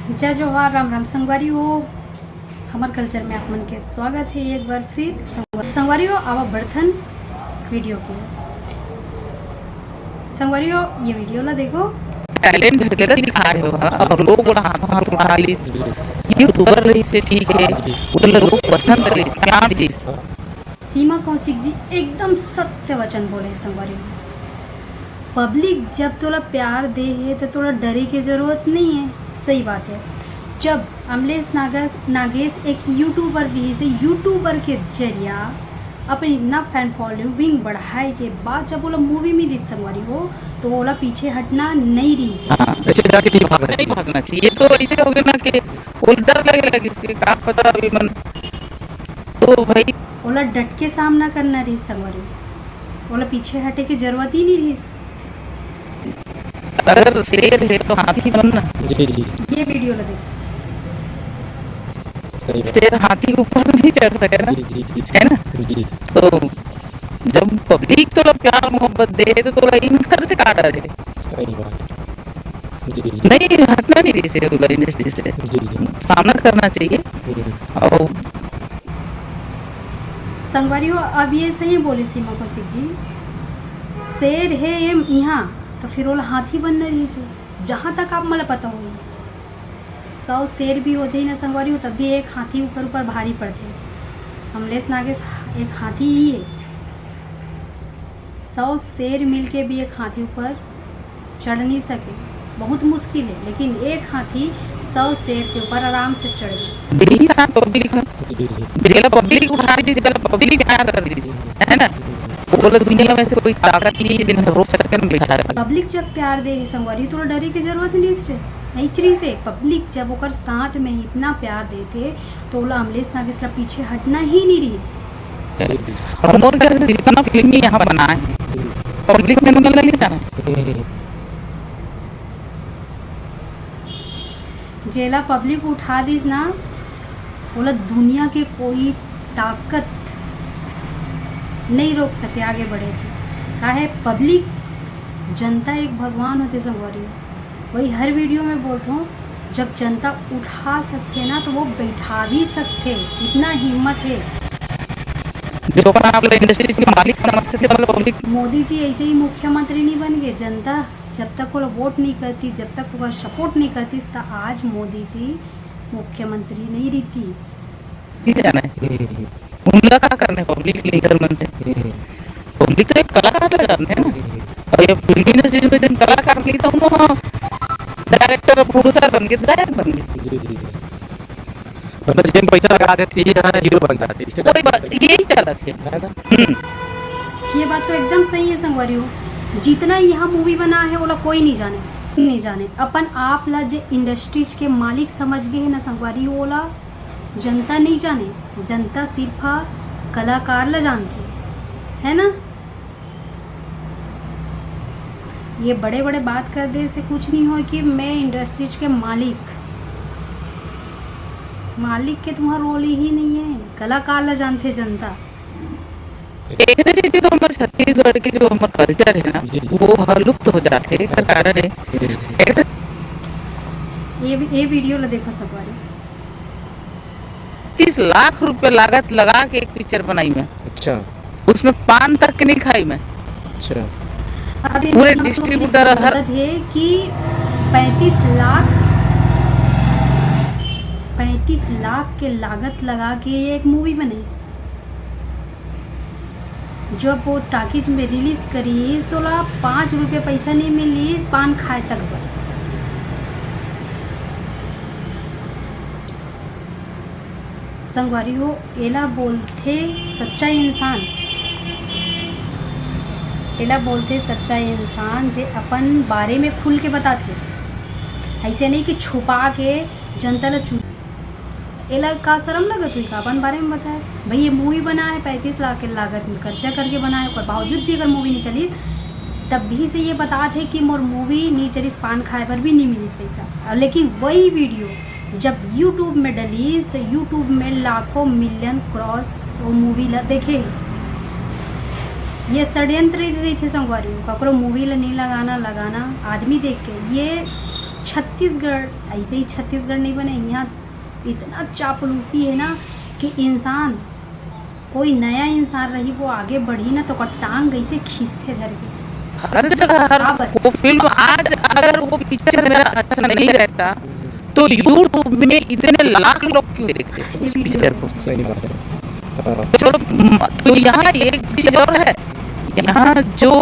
जय जोहार, राम राम संगवारी हो। हमार कल्चर में आप मन के स्वागत है एक बार फिर। संगवारी हो आवा बर्तन वीडियो के संगवारी हो, ये वीडियो ला देखो। टैलेंट वगैरह दिखा रहे हो और लोग बोला हाथ हाथ उठा ली यूट्यूबर रही से ठीक है वो लोग पसंद कर ली प्यार दी। सीमा कौशिक जी एकदम सत्य वचन बोले हैं संगवारी हो। पब्लिक जब तोला प्यार दे है तो तोला डरे की जरूरत नहीं है। सही बात है। जब अमलेश नागेश एक यूट्यूबर भी है, यूट्यूबर के जरिया अपनी इतना फैन फॉलोइंग बढ़ाए के बाद जब बोला मूवी में रिस संगवारी हो तो बोला पीछे हटना नहीं रही से। ऐसे जाके नहीं भागना चाहिए। तो ऐसे हो गया ना कि वो डर लगे लगी इसके का पता अभी मन तो भाई बोला डट के सामना करना रही संगवारी। बोला पीछे हटे की जरूरत ही नहीं रही। अगर शेर है तो हाथी बनना। जी जी ये वीडियो ला देखो। सही बात। शेर हाथी के ऊपर नहीं चढ़ सके ना, जी जी जी है ना। जी तो जब पब्लिक तो प्यार मोहब्बत दे तो तोला इनकर से का डर है। सही बात। जी जी नहीं हटना नहीं रही से बोला इंडस्ट्री से जी जी सामना करना चाहिए। और संगवारी हो अब ये सही बोले सीमा कौशिक जी। शेर है ये यहाँ तो फिर वो हाथी बनना रही से। जहाँ तक आप मला पता हो 100 शेर भी हो जाए ना संगवारी हो तब भी एक हाथी ऊपर भारी पड़ते। अमलेश नागेश एक हाथी ही है। 100 शेर मिलके भी एक हाथी ऊपर चढ़ नहीं सके, बहुत मुश्किल है। लेकिन एक हाथी 100 शेर के ऊपर आराम से चढ़ गया। यही साथ पब्लिक जी जी जेला पब्लिक उठा दी जेला पब्लिक प्यार कर दी है ना। वो बोले दुनिया में से कोई ताकत नहीं है जिन्हें रोक सके ना बिठा सके। पब्लिक जब प्यार दे संगवारी तो डरे की जरूरत नहीं से नहीं चरी से। पब्लिक जब ओकर साथ में इतना प्यार देते तो ओला अमलेश नागेश ला पीछे हटना ही नहीं रही। और मोर घर से जितना फिल्म यहाँ बना है पब्लिक में मिलना नहीं जाना। जेला पब्लिक उठा दीस ना बोला दुनिया के कोई ताकत नहीं रोक सके आगे बढ़े से। का है पब्लिक जनता एक भगवान होते संगवारी। वही हर वीडियो में बोलता हूँ जब जनता उठा सकते ना तो वो बैठा भी सकते, इतना हिम्मत है। जो अपन आप लोग इंडस्ट्री के मालिक समझते थे मतलब पब्लिक। मोदी जी ऐसे ही मुख्यमंत्री नहीं बन गए। जनता जब तक वो वोट नहीं करती, जब तक वो सपोर्ट नहीं करती तो आज मोदी जी मुख्यमंत्री नहीं रहती। नहीं जाना है उनका क्या करना है पब्लिक लीडर मन से। पब्लिक तो एक कलाकार ले जानते हैं ना। और ये फिल्म इंडस्ट्री में जब कलाकार की तो उन्होंने डायरेक्टर और प्रोड्यूसर बन गए गायक बन गए। जी जी मतलब जिन पैसा लगा देती है हीरो बन जाते इससे कोई बात यही चला थे है ना। ये बात तो एकदम सही है संगवारी हो। जितना यहाँ मूवी बना है वो लोग कोई नहीं जाने अपन आप ला जे इंडस्ट्रीज के मालिक समझ गए है ना संगवारी हो। ला जनता नहीं जाने, जनता सिर्फ कलाकार ला जानती है ना। ये बड़े बड़े बात कर दे से कुछ नहीं हो कि मैं इंडस्ट्रीज के मालिक के तुम्हारा रोल ही नहीं है। कलाकार ला जानते जनता। एक से तो हमारे छत्तीसगढ़ के जो हमारा कल्चर है ना वो लुप्त हो जाते हैं कारण है। ये वीडियो ला देखो सब बारी। 30 लाख रुपए लागत लगा के एक पिक्चर बनाई मैं। अच्छा उसमें पान तक नहीं खाई मैं। अच्छा अभी पूरे डिस्ट्रीब्यूटर हर है कि 35 लाख के लागत लगा के ये एक मूवी बनी। जब वो टाकीज में रिलीज करी तो 5 रुपये पैसा नहीं मिली पान खाए तक पर। संगवारी हो एला बोलते सच्चा इंसान। एला बोलते सच्चा इंसान जे अपन बारे में खुल के बताते। ऐसे नहीं कि छुपा के जनता ला चुप। एला का शर्म लगत हुई का अपन बारे में बताए। भाई ये मूवी बना है 35 लाख के लागत में खर्चा करके बना है। पर बावजूद भी अगर मूवी नहीं चली तब भी से ये बताते कि मोर मूवी नहीं चली पान खाए पर भी नहीं मिली पैसा। लेकिन वही वीडियो जब यूट्यूब में डली तो यूट्यूब में लाखों मिलियन क्रॉस वो मूवी ला देखे। ये षड्यंत्र रही थे संगवारी ककरो मूवी ला नहीं लगाना आदमी देख के। ये छत्तीसगढ़ ऐसे ही छत्तीसगढ़ नहीं बने, यहाँ इतना चापलूसी है ना कि इंसान, कोई नया इंसान रही वो आगे बढ़ी ना तो ओकर टांग ऐसे खींचते धर के। हर जगह हर वो फिल्म आज अगर वो पिक्चर मेरा अच्छा नहीं रहता तो यूट्यूब में इतने लाख लोग क्यों देखते उस पिक्चर को। सही बात है। चलो तो यहाँ एक चीज और है, यहाँ जो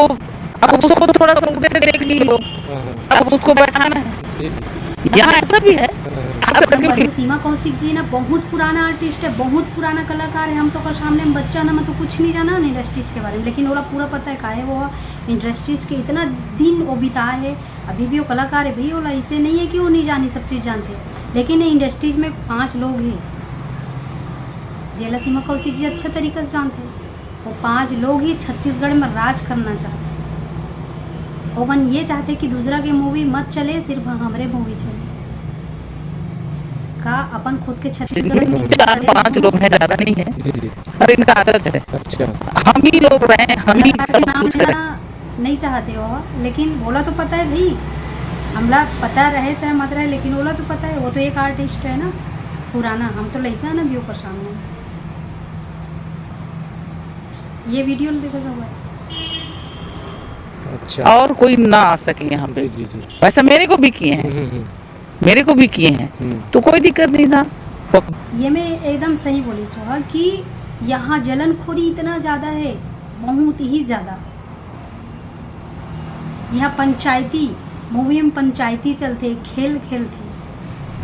अब उसको थोड़ा सा उठे देख ली लोग, अब उसको बैठाना है, यहाँ ऐसा भी है। खास करके सीमा कौशिक जी ना बहुत पुराना आर्टिस्ट है, बहुत पुराना कलाकार है। हम तो कर सामने में बच्चा ना, मैं तो कुछ नहीं जाना ना इंडस्ट्रीज के बारे में, लेकिन वो पूरा पता है काहे वो इंडस्ट्रीज के इतना दिन वो बिताए है, अभी भी वो कलाकार है। भाई वो ऐसे नहीं है कि वो नहीं जानी, सब चीज़ जानते, लेकिन इंडस्ट्रीज में 5 लोग हैं जेला सीमा कौशिक जी अच्छे तरीके से जानते हैं। वो 5 लोग ही छत्तीसगढ़ में राज करना चाहते हैं। वो मन ये चाहते कि दूसरा के मूवी मत चले, सिर्फ हमारे मूवी चले। का अपन खुद के छत्तीसगढ़ में 4-5 लोग हैं, ज्यादा नहीं है, जी जी। और इनका आदत है अच्छा। हम ही लोग रहे, हम ही सब कुछ करें। नहीं चाहते हो, लेकिन बोला तो पता है भाई, हमला पता रहे चाहे मत रहे, लेकिन बोला तो पता है। वो तो एक आर्टिस्ट है ना पुराना, हम तो लड़का है ना व्यू पर सामने। ये वीडियो देखो सब। अच्छा। और कोई ना आ सके यहाँ पे। जी जी। वैसा मेरे को भी किए हैं, मेरे को भी किए हैं, तो कोई दिक्कत नहीं था। ये मैं एकदम सही बोली सोहा कि यहाँ जलनखोरी इतना ज़्यादा है, बहुत ही ज़्यादा। यहाँ पंचायती मूवी में पंचायती चलते, खेल खेलते,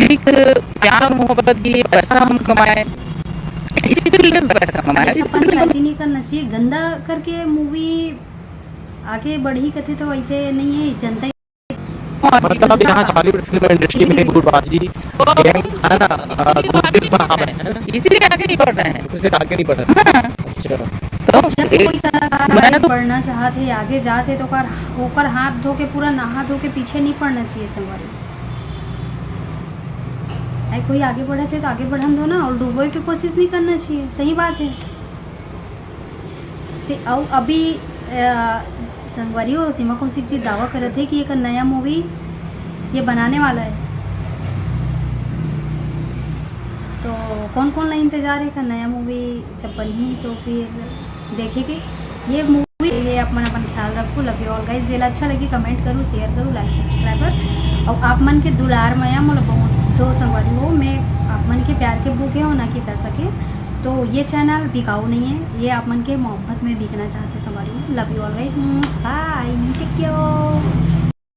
एक प्यार मोहब्बत की पैसा हम कमाए, इसी फील्ड में पैसा कमाए, ऐसा इसी फील्ड में। पंचायती नहीं करना चाहिए। गंदा करके मूवी आगे बढ़ी कथे तो ऐसे नहीं है। जनता मतलब यहाँ बॉलीवुड फिल्म इंडस्ट्री में गुटबाजी है ना, गुर्दिश बना है, इसीलिए आगे नहीं बढ़ रहे हैं। उससे आगे नहीं बढ़ रहा। अच्छा। तो जब कोई कलाकार मैं आगे तो बढ़ना चाहते, आगे जाते तो ओकर हाथ धो के, पूरा नहा धो के पीछे नहीं पड़ना चाहिए संगवारी। अरे कोई आगे बढ़े थे तो आगे बढ़न दो ना, और डूबोए की कोशिश नहीं करना चाहिए। सही बात है। और अभी संगवारियों सीमा कौशिक जी दावा कर रहे थे कि एक नया मूवी ये बनाने वाला है, तो कौन कौन ला इंतजार है का नया मूवी जब बनी तो फिर देखेंगे ये मूवी। ये अपन ख्याल रखो। Love you all guys. जेला अच्छा लगी कमेंट करूँ, शेयर करूँ, लाइक सब्सक्राइबर। और आप मन के दुलार माया मोला बहुत दो संगवारी हो, मैं आप मन के प्यार के भूखे हो ना कि पैसा के। तो ये चैनल बिकाऊ नहीं है, ये आप मन के मोहब्बत में बिकना चाहते संगवारी हो। Love you all guys, bye, take care.